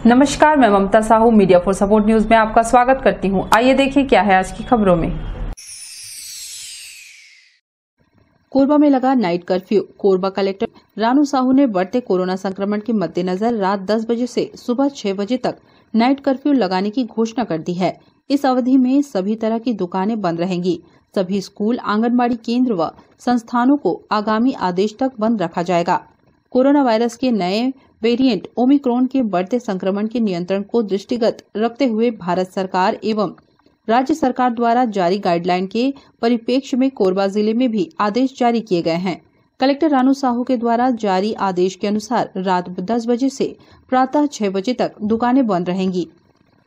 नमस्कार, मैं Mamta Sahu media for support news में आपका स्वागत करती हूं। आइए देखिए क्या है आज की खबरों में। कोरबा में लगा night curfew. Korba collector Ranu Sahu ने बढ़ते कोरोना संक्रमण के मद्देनजर रात 10 बजे से सुबह 6 बजे तक नाइट कर्फ्यू लगाने की घोषणा कर दी है। इस अवधि में सभी तरह की दुकानें बंद रहेंगी। सभी स्कूल, आंगनबाड़ी केंद्र व संस्थानों को आगामी आदेश तक बंद रखा जाएगा। कोरोना वायरस के नए वेरिएंट ओमिक्रॉन के बढ़ते संक्रमण के नियंत्रण को दृष्टिगत रखते हुए भारत सरकार एवं राज्य सरकार द्वारा जारी गाइडलाइन के परिप्रेक्ष्य में कोरबा जिले में भी आदेश जारी किए गए हैं। कलेक्टर रानू साहू के द्वारा जारी आदेश के अनुसार रात 10 बजे से प्रातः 6 बजे तक दुकानें बंद रहेंगी।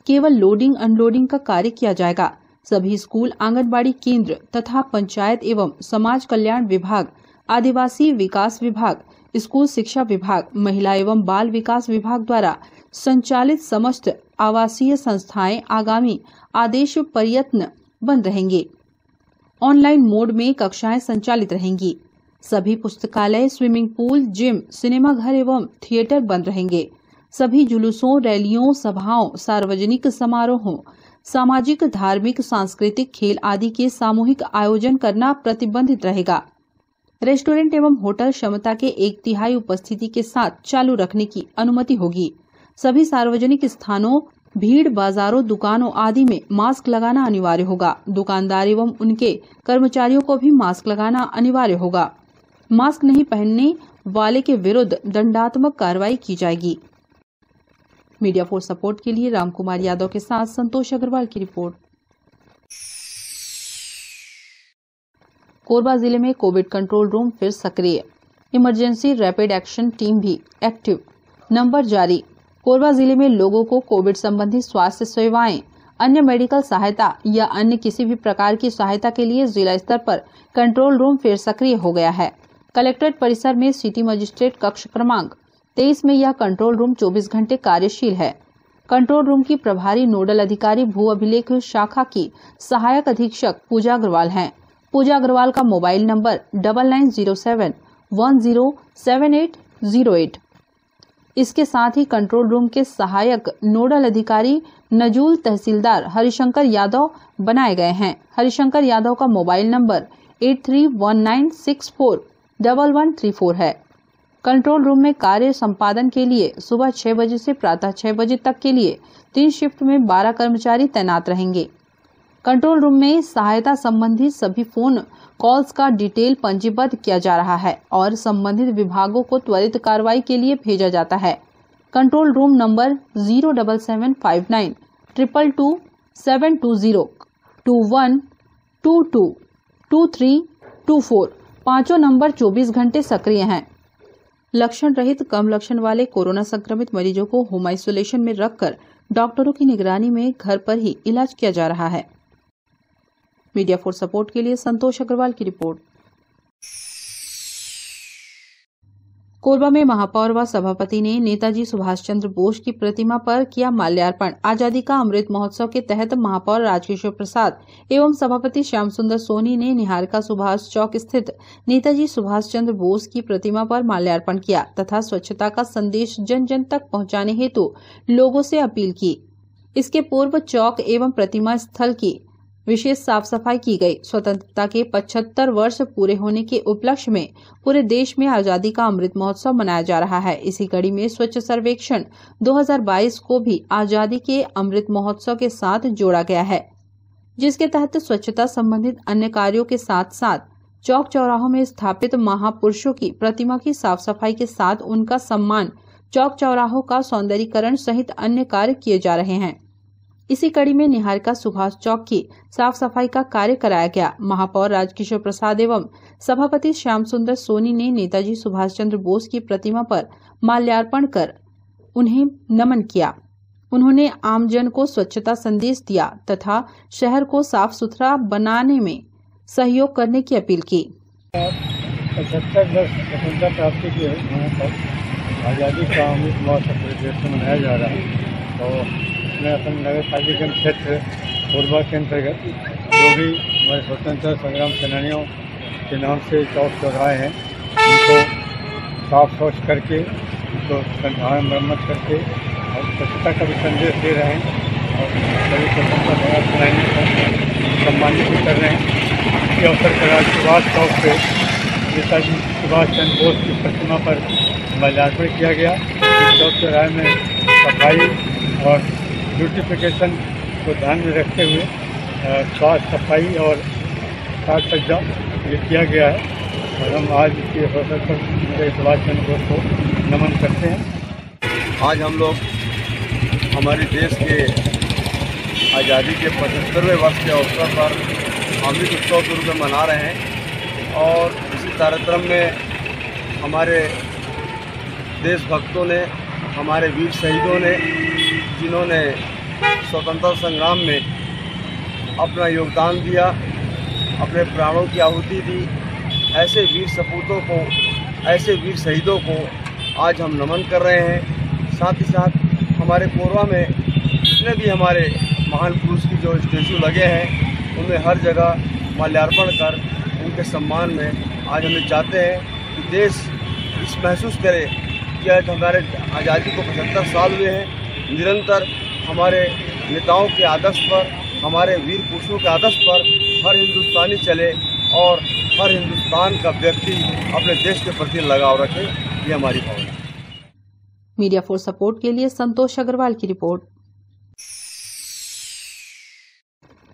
केवल लोडिंग अनलोडिंग का कार्य किया जाएगा। सभी स्कूल, आंगनबाड़ी केंद्र तथा पंचायत एवं समाज कल्याण विभाग, आदिवासी विकास विभाग, स्कूल शिक्षा विभाग, महिला एवं बाल विकास विभाग द्वारा संचालित समस्त आवासीय संस्थाएं आगामी आदेश प्रयत्न बंद रहेंगे। ऑनलाइन मोड में कक्षाएं संचालित रहेंगी। सभी पुस्तकालय, स्विमिंग पूल, जिम, सिनेमा घर एवं थिएटर बंद रहेंगे। सभी जुलूसों, रैलियों, सभाओं, सार्वजनिक समारोहों, सामाजिक, धार्मिक, सांस्कृतिक, खेल आदि के सामूहिक आयोजन करना प्रतिबंधित रहेगा। रेस्टोरेंट एवं होटल क्षमता के 1/3 उपस्थिति के साथ चालू रखने की अनुमति होगी। सभी सार्वजनिक स्थानों, भीड़, बाजारों, दुकानों आदि में मास्क लगाना अनिवार्य होगा। दुकानदार एवं उनके कर्मचारियों को भी मास्क लगाना अनिवार्य होगा। मास्क नहीं पहनने वाले के विरुद्ध दंडात्मक कार्रवाई की जाएगी। मीडिया फॉर सपोर्ट के लिए रामकुमार यादव के साथ संतोष अग्रवाल की रिपोर्ट। कोरबा जिले में कोविड कंट्रोल रूम फिर सक्रिय। इमरजेंसी रैपिड एक्शन टीम भी एक्टिव। नंबर जारी। कोरबा जिले में लोगों को कोविड संबंधी स्वास्थ्य सेवाएं, अन्य मेडिकल सहायता या अन्य किसी भी प्रकार की सहायता के लिए जिला स्तर पर कंट्रोल रूम फिर सक्रिय हो गया है। कलेक्ट्रेट परिसर में सिटी मजिस्ट्रेट कक्ष क्रमांक 23 में यह कंट्रोल रूम 24 घंटे कार्यशील है। कंट्रोल रूम की प्रभारी नोडल अधिकारी भू अभिलेख शाखा की सहायक अधीक्षक पूजा अग्रवाल हैं। पूजा अग्रवाल का मोबाइल नंबर 9907107808। इसके साथ ही कंट्रोल रूम के सहायक नोडल अधिकारी नजूल तहसीलदार हरिशंकर यादव बनाए गए हैं। हरिशंकर यादव का मोबाइल नंबर 8319641134 है। कंट्रोल रूम में कार्य संपादन के लिए सुबह 6 बजे से प्रातः 6 बजे तक के लिए 3 शिफ्ट में 12 कर्मचारी तैनात रहेंगे। कंट्रोल रूम में सहायता संबंधी सभी फोन कॉल्स का डिटेल पंजीबद्ध किया जा रहा है और संबंधित विभागों को त्वरित कार्रवाई के लिए भेजा जाता है। कंट्रोल रूम नंबर 0775922272221222324 पांचों नंबर 24 घंटे सक्रिय हैं। लक्षण रहित कम लक्षण वाले कोरोना संक्रमित मरीजों को होम आइसोलेशन में रखकर डॉक्टरों की निगरानी में घर पर ही इलाज किया जा रहा है। मीडिया फॉर सपोर्ट के लिए संतोष अग्रवाल की रिपोर्ट। कोरबा में महापौर व सभापति ने नेताजी सुभाष चंद्र बोस की प्रतिमा पर किया माल्यार्पण। आजादी का अमृत महोत्सव के तहत महापौर राजकिशोर प्रसाद एवं सभापति श्याम सुंदर सोनी ने निहारिका सुभाष चौक स्थित नेताजी सुभाष चंद्र बोस की प्रतिमा पर माल्यार्पण किया तथा स्वच्छता का संदेश जन जन तक पहुंचाने हेतु लोगों से अपील की। इसके पूर्व चौक एवं प्रतिमा स्थल की विशेष साफ सफाई की गई। स्वतंत्रता के 75 वर्ष पूरे होने के उपलक्ष्य में पूरे देश में आजादी का अमृत महोत्सव मनाया जा रहा है। इसी कड़ी में स्वच्छ सर्वेक्षण 2022 को भी आजादी के अमृत महोत्सव के साथ जोड़ा गया है, जिसके तहत स्वच्छता संबंधित अन्य कार्यों के साथ साथ चौक चौराहों में स्थापित महापुरुषों की प्रतिमा की साफ सफाई के साथ उनका सम्मान, चौक चौराहों का सौंदर्यीकरण सहित अन्य कार्य किए जा रहे हैं। इसी कड़ी में निहारिका सुभाष चौक की साफ सफाई का कार्य कराया गया। महापौर राजकिशोर प्रसाद एवं सभापति श्याम सुंदर सोनी ने नेताजी सुभाष चंद्र बोस की प्रतिमा पर माल्यार्पण कर उन्हें नमन किया। उन्होंने आमजन को स्वच्छता संदेश दिया तथा शहर को साफ सुथरा बनाने में सहयोग करने की अपील की। 75 वर्ष स्वतंत्रता प्राप्ति के आज़ादी का अमृत महोत्सव पूरे देश में मनाया जा रहा है। तो इसमें अपन नगर पालिका क्षेत्र कोरबा के अंतर्गत जो भी हमारे स्वतंत्रता संग्राम सेनानियों के नाम से चौक चौराहे हैं उनको साफ स्वच्छ करके, उनको मरम्मत करके और स्वच्छता का भी संदेश दे रहे हैं और सभी स्वतंत्रता दिवस मनाने को सम्मानित भी कर रहे हैं। इसी अवसर पर आज सुभाष चौक पे नेताजी सुभाष चंद्र बोस की प्रतिमा पर माल्यार्पण किया गया। इस चौक चौराहे में सफाई और ब्यूटिफिकेशन को ध्यान में रखते हुए स्वास्थ्य सफाई और साज सज्जा ये किया गया है और हम आज इसके अवसर पर नेताजी सुभाष चंद्र बोस को नमन करते हैं। आज हम लोग हमारे देश के आज़ादी के 75वें वर्ष के अवसर पर अमृत उत्सव के रूप में मना रहे हैं और इसी कार्यक्रम में हमारे देशभक्तों ने, हमारे वीर शहीदों ने, जिन्होंने स्वतंत्रता संग्राम में अपना योगदान दिया, अपने प्राणों की आहुति दी, ऐसे वीर सपूतों को, ऐसे वीर शहीदों को आज हम नमन कर रहे हैं। साथ ही साथ हमारे कोरबा में जितने भी हमारे महान पुरुष की जो स्टैचू लगे हैं उनमें हर जगह माल्यार्पण कर उनके सम्मान में आज हम चाहते हैं कि देश इस महसूस करे कि आज हमारे आज़ादी को 75 साल हुए हैं। निरंतर हमारे नेताओं के आदर्श पर, हमारे वीर पुरुषों के आदर्श पर हर हिंदुस्तानी चले और हर हिंदुस्तान का व्यक्ति अपने देश के प्रति लगाव रखे, ये हमारी भावना है। मीडिया फॉर सपोर्ट के लिए संतोष अग्रवाल की रिपोर्ट।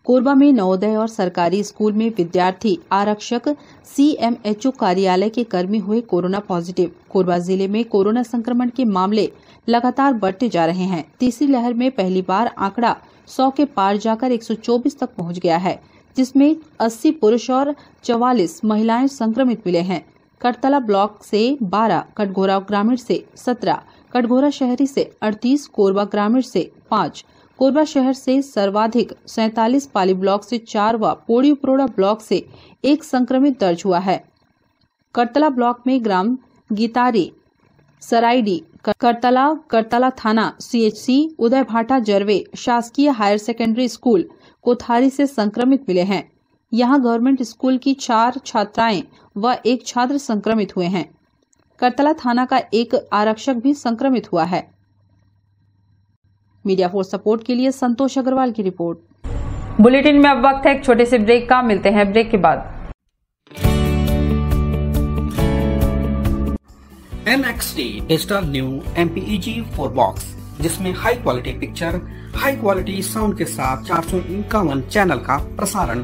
कोरबा में नवोदय और सरकारी स्कूल में विद्यार्थी आरक्षक CMHO कार्यालय के कर्मी हुए कोरोना पॉजिटिव। कोरबा जिले में कोरोना संक्रमण के मामले लगातार बढ़ते जा रहे हैं। तीसरी लहर में पहली बार आंकड़ा 100 के पार जाकर 124 तक पहुंच गया है, जिसमें 80 पुरुष और 44 महिलाएं संक्रमित मिले हैं। करतला ब्लॉक से 12, कटघोरा ग्रामीण से 17, कटघोरा शहरी से 38, कोरबा ग्रामीण से 5, कोरबा शहर से सर्वाधिक 47, पाली ब्लॉक से 4 व पोड़ी उपरोड़ा ब्लॉक से 1 संक्रमित दर्ज हुआ है। करतला ब्लॉक में ग्राम गीतारी, सराइडी, करतला थाना CHC, उदय भाटा जरवे शासकीय हायर सेकेंडरी स्कूल कोथारी से संक्रमित मिले हैं। यहां गवर्नमेंट स्कूल की 4 छात्राएं व 1 छात्र संक्रमित हुए हैं। करतला थाना का 1 आरक्षक भी संक्रमित हुआ है। मीडिया फॉर सपोर्ट के लिए संतोष अग्रवाल की रिपोर्ट। बुलेटिन में अब वक्त है एक छोटे से ब्रेक का। मिलते हैं ब्रेक के बाद। NXT digital new MPEG 4 box, जिसमें high quality picture, high quality sound के साथ 451 चैनल का प्रसारण।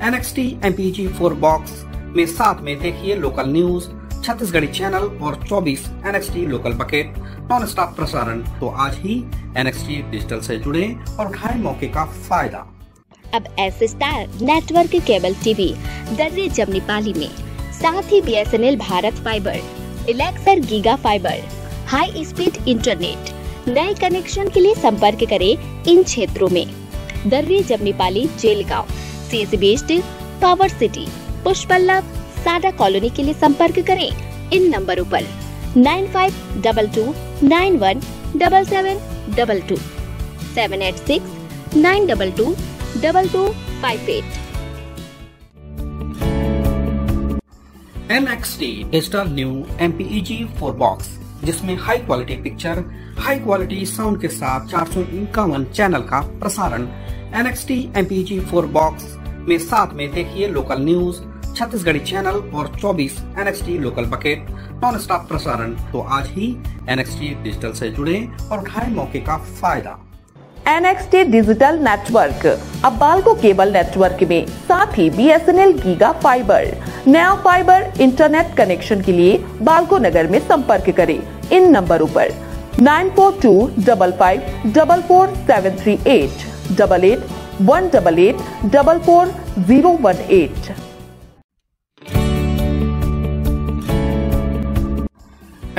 NXT MPEG 4 बॉक्स में साथ में देखिए लोकल न्यूज, छत्तीसगढ़ी चैनल और 24 NXT local bucket non stop प्रसारण। तो आज ही NXT डिजिटल से जुड़े और उठाएं मौके का फायदा। अब S star network cable TV दर्रे जमनी पाली में, साथ ही BSNL भारत फाइबर, इलेक्सर giga fibre, high speed internet. नए कनेक्शन के लिए संपर्क करें इन क्षेत्रों में: दर्रे जमनी पाली, जेलगांव, CSB based, power city, Pushpallav, Sada colony के लिए संपर्क करें इन नंबरों पर 9522917722, 786-922-2258। NXT digital new MPEG 4 box, जिसमें high quality picture, high quality sound के साथ 451 चैनल का प्रसारण। NXT MPEG 4 बॉक्स में साथ में देखिए लोकल न्यूज, छत्तीसगढ़ी चैनल और 24 NXT local bucket non stop प्रसारण। तो आज ही NXT डिजिटल से जुड़े और उठाएं मौके का फायदा। NXT डिजिटल नेटवर्क अब बाल्को केबल नेटवर्क में, साथ ही BSNL गीगा फाइबर। नया फाइबर इंटरनेट कनेक्शन के लिए बाल्को नगर में संपर्क करें इन नंबरों पर 9425544738, 8818844018।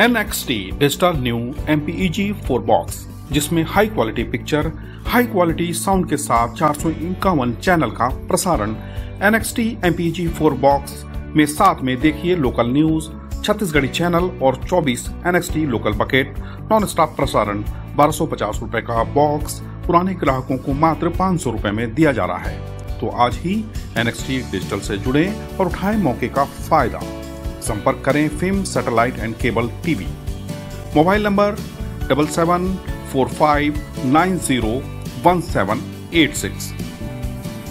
NXT digital new MPEG 4 box, जिसमें high quality picture, high quality sound के साथ 451 चैनल का प्रसारण। NXT MPEG 4 बॉक्स में साथ में देखिए लोकल न्यूज, छत्तीसगढ़ी चैनल और 24 NXT local bucket non stop प्रसारण। 1250 रुपए का बॉक्स पुराने ग्राहकों को मात्र 500 रुपए में दिया जा रहा है। तो आज ही NXT डिजिटल से जुड़े और उठाएं मौके का फायदा। संपर्क करें film satellite and cable TV. Mobile number 77 9630301786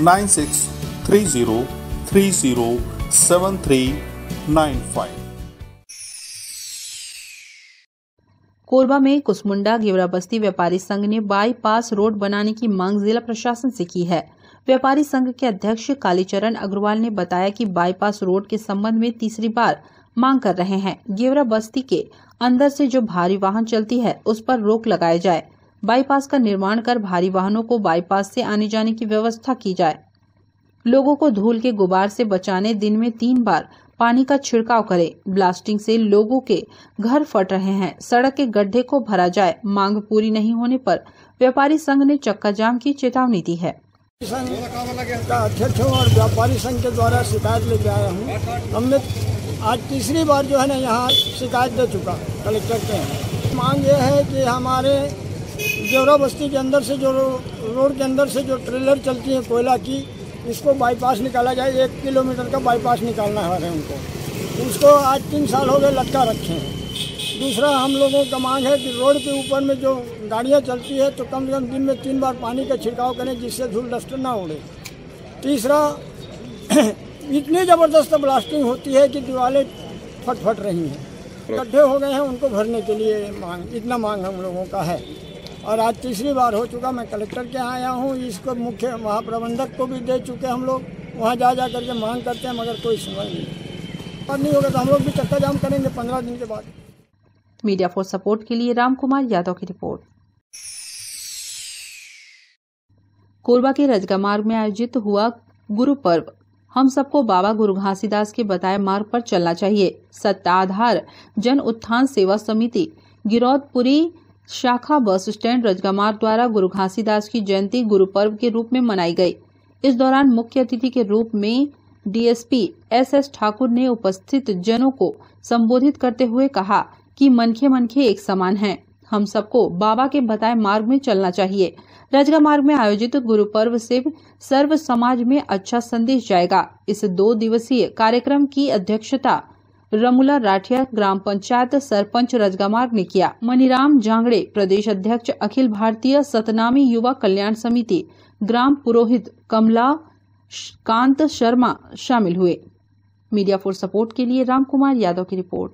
9630307395। Korba में कुसमुंडा गेवरा बस्ती व्यापारी संघ ने बाईपास रोड बनाने की मांग जिला प्रशासन से की है। व्यापारी संघ के अध्यक्ष कालीचरण अग्रवाल ने बताया कि बाईपास रोड के संबंध में तीसरी बार मांग कर रहे हैं। गेवरा बस्ती के अंदर से जो भारी वाहन चलती है उस पर रोक लगाया जाए। बाईपास का निर्माण कर भारी वाहनों को बाईपास से आने जाने की व्यवस्था की जाए। लोगों को धूल के गुबार से बचाने दिन में 3 बार पानी का छिड़काव करे। ब्लास्टिंग से लोगों के घर फट रहे हैं। सड़क के गड्ढे को भरा जाए। मांग पूरी नहीं होने पर व्यापारी संघ ने चक्का जाम की चेतावनी दी है। संघ का अध्यक्ष हूँ और व्यापारी संघ के द्वारा शिकायत लेके आया हूँ। हमने आज तीसरी बार जो है ना यहाँ शिकायत दे चुका कलेक्टर के। मांग ये है कि हमारे गेवरा बस्ती के अंदर से जो रोड के अंदर से जो ट्रेलर चलती है कोयला की, इसको बाईपास निकाला जाए। 1 किलोमीटर का बाईपास निकालना है उनको। उसको आज 3 साल हो गए लटका रखे हैं। दूसरा हम लोगों का मांग है कि रोड के ऊपर में जो गाड़ियां चलती है तो कम से कम दिन में 3 बार पानी का छिड़काव करें जिससे धूल डस्ट ना उड़े। तीसरा इतनी ज़बरदस्त ब्लास्टिंग होती है कि दीवारें फट रही हैं, गड्ढे हो गए हैं, उनको भरने के लिए इतना मांग हम लोगों का है। और आज तीसरी बार हो चुका। मैं कलेक्टर के यहाँ आया हूँ। इसको मुख्य महाप्रबंधक को भी दे चुके हम लोग। वहाँ जा करके मांग करते हैं मगर कोई सुनवाई नहीं होगा तो हम लोग भी चक्का जाम करेंगे 15 दिन के बाद। मीडिया फॉर सपोर्ट के लिए राम कुमार यादव की रिपोर्ट। कोरबा के रजगा मार्ग में आयोजित हुआ गुरु पर्व। हम सबको बाबा गुरु घासीदास के बताए मार्ग पर चलना चाहिए। सत्ताधार जन उत्थान सेवा समिति गिरौदपुरी शाखा बस स्टैंड रजगा मार्ग द्वारा गुरु घासीदास की जयंती गुरु पर्व के रूप में मनाई गई। इस दौरान मुख्य अतिथि के रूप में डीएसपी एस ठाकुर ने उपस्थित जनों को संबोधित करते हुए कहा कि मनखे एक समान हैं। हम सबको बाबा के बताए मार्ग में चलना चाहिए। रजगा मार्ग में आयोजित गुरु पर्व से सर्व समाज में अच्छा संदेश जाएगा। इस 2 दिवसीय कार्यक्रम की अध्यक्षता रमुला राठिया ग्राम पंचायत सरपंच रजगा मार्ग ने किया। मनीराम जांगड़े प्रदेश अध्यक्ष अखिल भारतीय सतनामी युवा कल्याण समिति ग्राम पुरोहित कमला कांत शर्मा शामिल हुए। मीडिया फॉर सपोर्ट के लिए राम कुमार यादव की रिपोर्ट।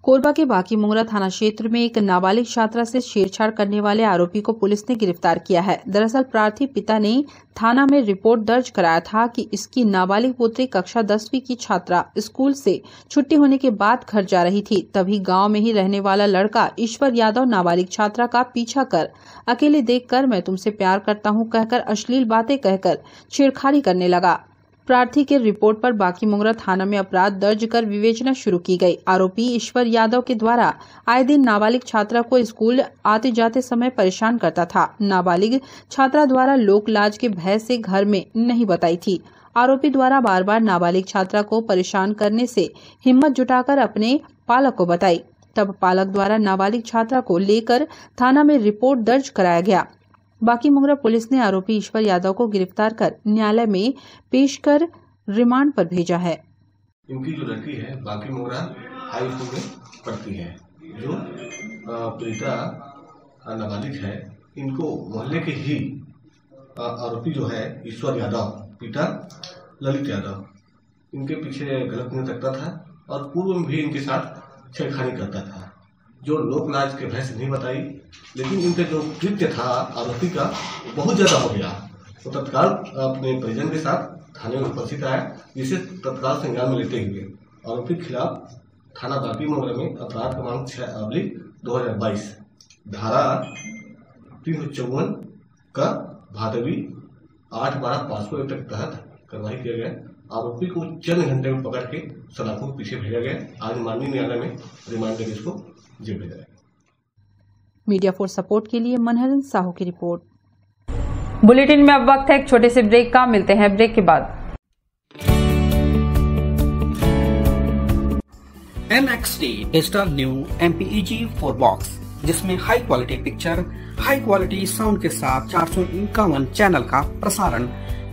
कोरबा के बाकी मुंगरा थाना क्षेत्र में एक नाबालिग छात्रा से छेड़छाड़ करने वाले आरोपी को पुलिस ने गिरफ्तार किया है। दरअसल प्रार्थी पिता ने थाना में रिपोर्ट दर्ज कराया था कि इसकी नाबालिग पुत्री कक्षा 10वीं की छात्रा स्कूल से छुट्टी होने के बाद घर जा रही थी। तभी गांव में ही रहने वाला लड़का ईश्वर यादव नाबालिग छात्रा का पीछा कर अकेले देखकर मैं तुमसे प्यार करता हूं कहकर अश्लील बातें कहकर छेड़खानी करने लगा। प्रार्थी के रिपोर्ट पर बाकी मुंगरा थाना में अपराध दर्ज कर विवेचना शुरू की गई। आरोपी ईश्वर यादव के द्वारा आए दिन नाबालिग छात्रा को स्कूल आते जाते समय परेशान करता था। नाबालिग छात्रा द्वारा लोक लाज के भय से घर में नहीं बताई थी। आरोपी द्वारा बार बार नाबालिग छात्रा को परेशान करने से हिम्मत जुटाकर अपने पालक को बताई। तब पालक द्वारा नाबालिग छात्रा को लेकर थाना में रिपोर्ट दर्ज कराया गया। बाकी मुंगरा पुलिस ने आरोपी ईश्वर यादव को गिरफ्तार कर न्यायालय में पेश कर रिमांड पर भेजा है। इनकी जो लड़की है बाकी मुंगरा हाई स्कूल में पढ़ती है। जो पीड़िता नाबालिग है, इनको मोहल्ले के ही आरोपी जो है ईश्वर यादव पिता ललित यादव, इनके पीछे गलत नहीं रखता था और पूर्व में भी इनके साथ छेड़खानी करता था, जो लोकलाज के भय से नहीं बताई। लेकिन इनका जो कृत्य था आरोपी का बहुत ज्यादा हो गया, तो तत्काल अपने परिजन के साथ थाने में उपस्थित आया, जिसे तत्काल संज्ञान में लेते हुए आरोपी के खिलाफ थाना बाकी मुंगरा में अपराध क्रमांक 6/2022 धारा 354 का भादवी 8/12/500 के तहत कार्रवाई किया गया। आरोपी को चंद घंटे में पकड़ के सलाखों के पीछे भेजा गया। आज माननीय न्यायालय में रिमांड देकर इसको जेल भेजा गया। मीडिया फॉर सपोर्ट के लिए मनहरन साहू की रिपोर्ट। बुलेटिन में अब वक्त है एक छोटे से ब्रेक का। मिलते हैं ब्रेक के बाद। NXT digital new MPEG 4 box, जिसमें high quality picture, high quality sound के साथ 451 चैनल का प्रसारण।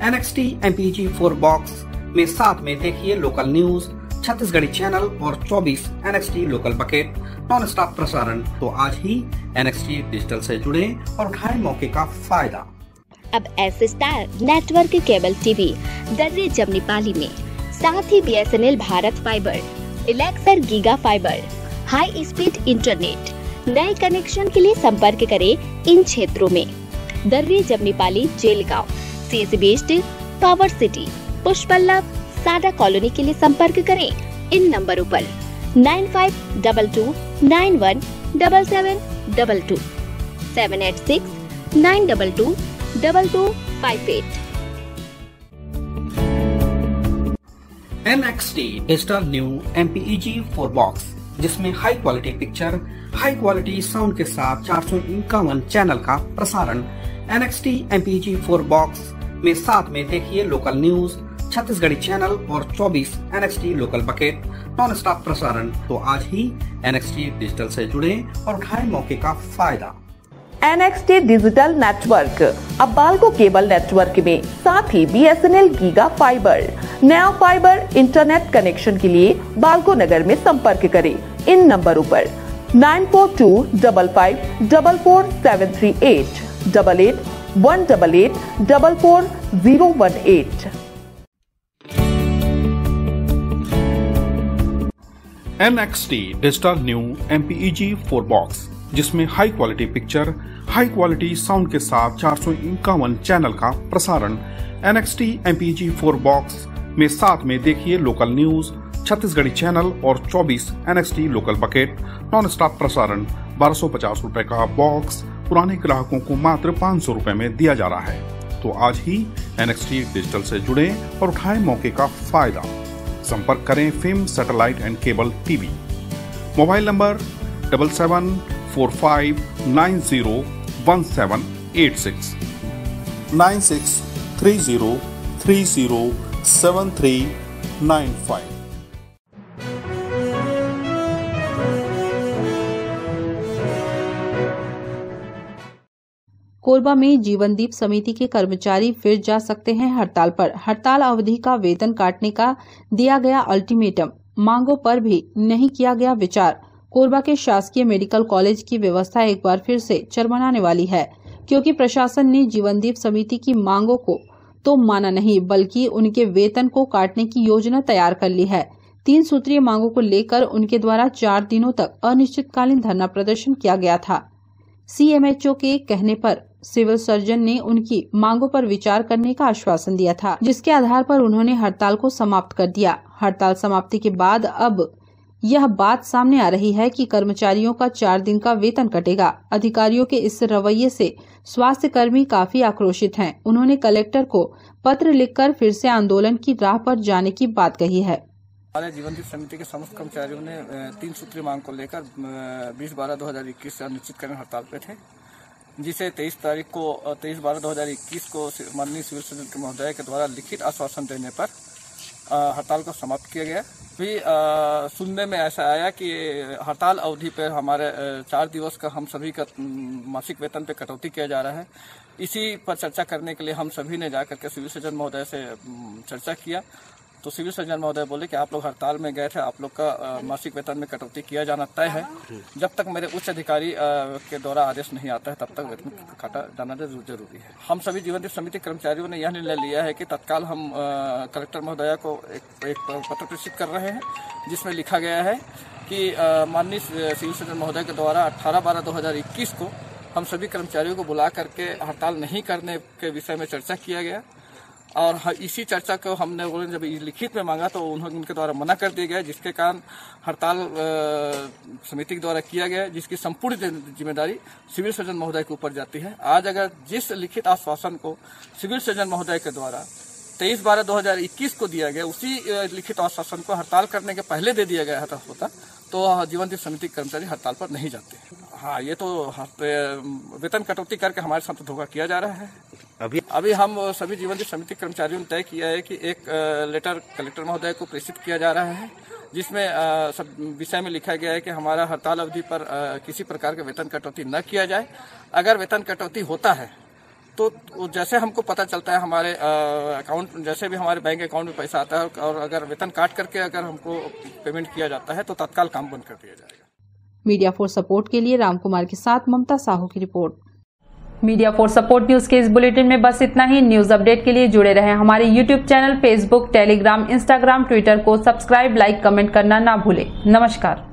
NXT MPEG 4 बॉक्स में साथ में देखिए लोकल न्यूज, छत्तीसगढ़ी चैनल और 24 NXT local bucket non stop प्रसारण। तो आज ही NXT डिजिटल से जुड़े और उठाएं मौके का फायदा। अब S star network cable TV Darre Jamnipali में, साथ ही BSNL भारत फाइबर, इलेक्सर giga fibre, high speed internet. नए कनेक्शन के लिए संपर्क करें इन क्षेत्रों में: Darre Jamnipali, Jelgaon, CSB east, power city, Pushpallav, Sada colony के लिए संपर्क करें इन नंबरों पर 9522917722, 786-922-2258। NXT digital new MPEG 4 box, जिसमें high quality picture, high quality sound के साथ 451 चैनल का प्रसारण। NXT MPEG 4 बॉक्स में साथ में देखिए लोकल न्यूज, छत्तीसगढ़ी चैनल और 24 NXT local bucket non stop प्रसारण। तो आज ही NXT डिजिटल से जुड़े और उठाएं मौके का फायदा। NXT डिजिटल नेटवर्क अब बाल्को केबल नेटवर्क में, साथ ही BSNL गीगा फाइबर। नया फाइबर इंटरनेट कनेक्शन के लिए बाल्को नगर में संपर्क करें इन नंबरों पर 9425544738, 8818844018। NXT digital new MPEG 4 box, जिसमें high quality picture, high quality sound के साथ 451 चैनल का प्रसारण। NXT MPEG 4 बॉक्स में साथ में देखिए लोकल न्यूज, छत्तीसगढ़ी चैनल और 24 NXT local bucket non stop प्रसारण। 1250 रुपए का बॉक्स पुराने ग्राहकों को मात्र 500 रुपए में दिया जा रहा है। तो आज ही NXT डिजिटल से जुड़े और उठाएं मौके का फायदा। संपर्क करें film satellite and cable TV. Mobile number 7745901786, 9630307395। Korba में जीवनदीप समिति के कर्मचारी फिर जा सकते हैं हड़ताल पर। हड़ताल अवधि का वेतन काटने का दिया गया अल्टीमेटम, मांगों पर भी नहीं किया गया विचार। कोरबा के शासकीय मेडिकल कॉलेज की व्यवस्था एक बार फिर से चरमराने वाली है, क्योंकि प्रशासन ने जीवनदीप समिति की मांगों को तो माना नहीं, बल्कि उनके वेतन को काटने की योजना तैयार कर ली है। 3 सूत्रीय मांगों को लेकर उनके द्वारा 4 दिनों तक अनिश्चितकालीन धरना प्रदर्शन किया गया था। CMHO के कहने पर सिविल सर्जन ने उनकी मांगों पर विचार करने का आश्वासन दिया था, जिसके आधार पर उन्होंने हड़ताल को समाप्त कर दिया। हड़ताल समाप्ति के बाद अब यह बात सामने आ रही है कि कर्मचारियों का 4 दिन का वेतन कटेगा। अधिकारियों के इस रवैये से स्वास्थ्य कर्मी काफी आक्रोशित हैं। उन्होंने कलेक्टर को पत्र लिखकर फिर से आंदोलन की राह पर जाने की बात कही है। हमारे जीवनदीप समिति के समस्त कर्मचारियों ने 3 सूत्रीय मांग को लेकर 20/12/2021 से अनिश्चितकालीन हड़ताल पे थे, जिसे 23/12/2021 को माननीय सिविल सर्जन के महोदय के द्वारा लिखित आश्वासन देने पर हड़ताल को समाप्त किया गया। भी सुनने में ऐसा आया कि हड़ताल अवधि पर हमारे 4 दिवस का हम सभी का मासिक वेतन पे कटौती किया जा रहा है। इसी पर चर्चा करने के लिए हम सभी ने जाकर के सिविल सर्जन महोदय से चर्चा किया, तो सिविल सर्जन महोदय बोले कि आप लोग हड़ताल में गए थे, आप लोग का मासिक वेतन में कटौती किया जाना तय है। जब तक मेरे उच्च अधिकारी के द्वारा आदेश नहीं आता है तब तक वेतन काटा जाना जरूरी है। हम सभी जीवनदीप समिति कर्मचारियों ने यह निर्णय लिया है कि तत्काल हम कलेक्टर महोदया को एक पत्र प्रेषित कर रहे हैं, जिसमें लिखा गया है कि माननीय सिविल सर्जन महोदय के द्वारा 18/12/2021 को हम सभी कर्मचारियों को बुला करके हड़ताल नहीं करने के विषय में चर्चा किया गया, और इसी चर्चा को हमने जब लिखित में मांगा तो उनके द्वारा मना कर दिया गया, जिसके कारण हड़ताल समिति के द्वारा किया गया, जिसकी संपूर्ण जिम्मेदारी सिविल सर्जन महोदय के ऊपर जाती है। आज अगर जिस लिखित आश्वासन को सिविल सर्जन महोदय के द्वारा 23/12/2021 को दिया गया, उसी लिखित आश्वासन को हड़ताल करने के पहले दे दिया गया होता तो जीवनदीप समिति के कर्मचारी हड़ताल पर नहीं जाते। हाँ, ये तो वेतन कटौती करके हमारे साथ धोखा किया जा रहा है। अभी हम सभी जीवनदीप समिति कर्मचारियों ने तय किया है कि एक लेटर कलेक्टर महोदय को प्रेषित किया जा रहा है, जिसमें सब विषय में लिखा गया है कि हमारा हड़ताल अवधि पर किसी प्रकार के वेतन कटौती न किया जाए। अगर वेतन कटौती होता है तो जैसे हमको पता चलता है हमारे अकाउंट, जैसे भी हमारे बैंक अकाउंट में पैसा आता है और अगर वेतन काट करके अगर हमको पेमेंट किया जाता है तो तत्काल काम बंद कर दिया जाएगा। मीडिया फॉर सपोर्ट के लिए राम कुमार के साथ ममता साहू की report. Media for support news के इस बुलेटिन में बस इतना ही। न्यूज अपडेट के लिए जुड़े रहें हमारे YouTube channel, Facebook, Telegram, Instagram, Twitter को सब्सक्राइब, लाइक, कमेंट करना ना भूलें। नमस्कार।